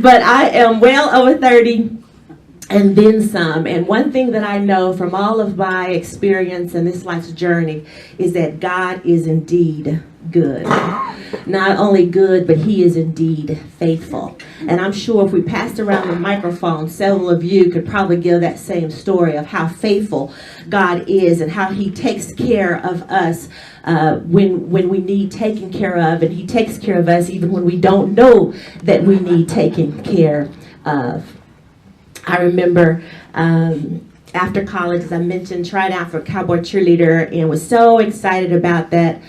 But I am well over 30 and then some. And one thing that I know from all of my experience in this life's journey is that God is indeed good. Not only good, but he is indeed faithful. And I'm sure if we passed around the microphone, several of you could probably give that same story of how faithful God is and how he takes care of us when we need taken care of. And he takes care of us even when we don't know that we need taken care of. I remember after college, as I mentioned, tried out for cowboy cheerleader and was so excited about that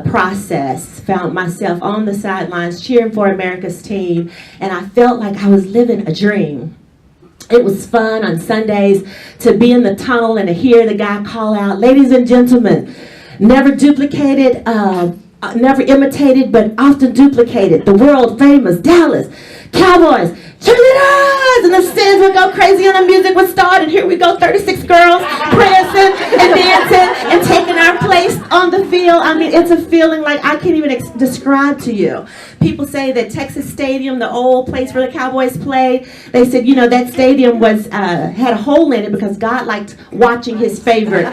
process. Found myself on the sidelines cheering for America's team, and I felt like I was living a dream. It was fun on Sundays to be in the tunnel and to hear the guy call out, "Ladies and gentlemen, never duplicated, never imitated, but often duplicated, the world famous Dallas Cowboys cheerleaders!" And the stands would go crazy and the music would start, and here we go, 36 girls prancing and dancing and taking our place on the field. I mean, it's a feeling like I can't even describe to you. People say that Texas Stadium, the old place where the Cowboys played, they said, you know, that stadium was had a hole in it because God liked watching his favorite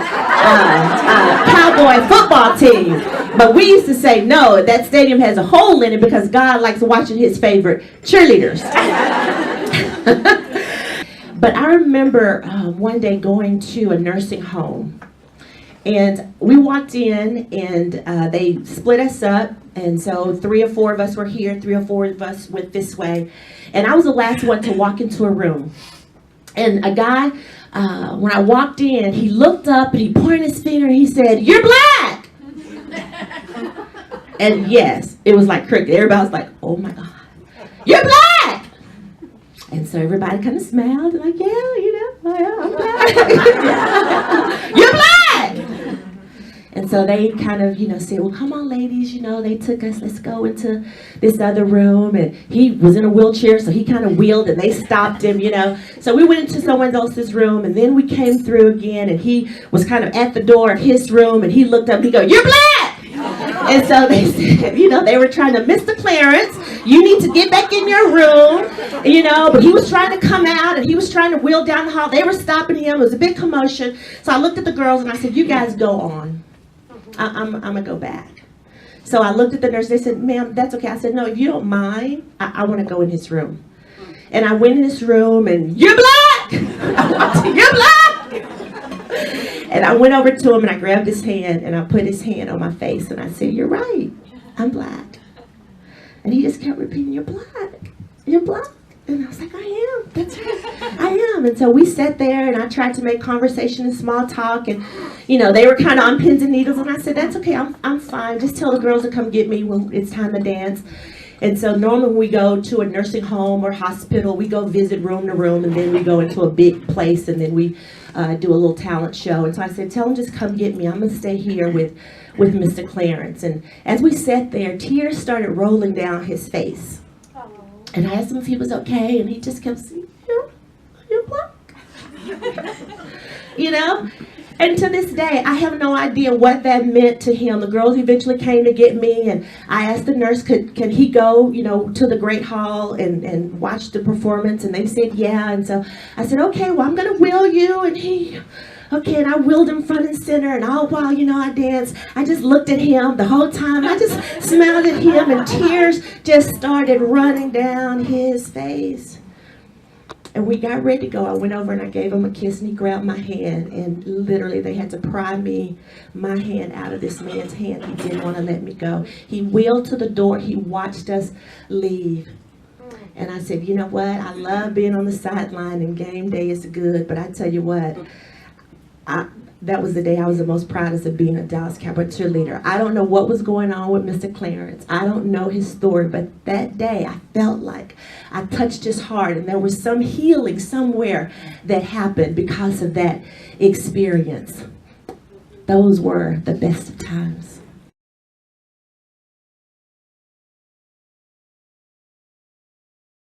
Cowboy football team. But we used to say, no, that stadium has a hole in it because God likes watching his favorite cheerleaders. But I remember one day going to a nursing home, and we walked in, and they split us up, and so 3 or 4 of us were here, 3 or 4 of us went this way, and I was the last one to walk into a room. And a guy, when I walked in, he looked up and he pointed his finger and he said, "You're black!" And yes, it was like cricket. Everybody was like, "Oh my God, you're black!" And so everybody kind of smiled and like, "Yeah, you know, I'm black." "You're black!" And so they kind of, you know, said, "Well, come on, ladies, you know," they took us, "Let's go into this other room." And he was in a wheelchair, so he kind of wheeled and they stopped him, you know. So we went into someone else's room, and then we came through again, and he was kind of at the door of his room, and he looked up and he go, "You're black!" And so they said, you know, they were trying to, "Mr. Clarence, you need to get back in your room," you know, but he was trying to come out and he was trying to wheel down the hall. They were stopping him. It was a big commotion. So I looked at the girls and I said, "You guys go on. I'm going to go back." So I looked at the nurse. They said, "Ma'am, that's okay." I said, "No, if you don't mind, I want to go in his room." And I went in his room and, "You're black!" "You're black!" And I went over to him and I grabbed his hand and I put his hand on my face and I said, "You're right, I'm black." And he just kept repeating, "You're black, you're black." And I was like, "I am, that's right, I am." And so we sat there and I tried to make conversation and small talk, and you know, they were kind of on pins and needles, and I said, "That's okay, I'm fine, just tell the girls to come get me when it's time to dance." And so normally when we go to a nursing home or hospital, we go visit room to room, and then we go into a big place, and then we do a little talent show. And so I said, "Tell them just come get me. I'm going to stay here with Mr. Clarence." And as we sat there, tears started rolling down his face. And I asked him if he was okay, and he just kept saying, "You're black." You know? And to this day, I have no idea what that meant to him. The girls eventually came to get me, and I asked the nurse, can he go, you know, to the Great Hall and watch the performance? And they said, yeah. And so I said, "Okay, well, I'm going to wheel you." And okay, and I wheeled him front and center, and all while, you know, I danced, I just looked at him the whole time. I just smiled at him, and tears just started running down his face. And we got ready to go. I went over and I gave him a kiss, and he grabbed my hand, and literally they had to pry my hand out of this man's hand. He didn't want to let me go. He wheeled to the door. He watched us leave. And I said, "You know what? I love being on the sideline, and game day is good, but I tell you what, that was the day I was the most proudest of being a Dallas Cowboy cheerleader." I don't know what was going on with Mr. Clarence. I don't know his story, but that day I felt like I touched his heart, and there was some healing somewhere that happened because of that experience. Those were the best of times.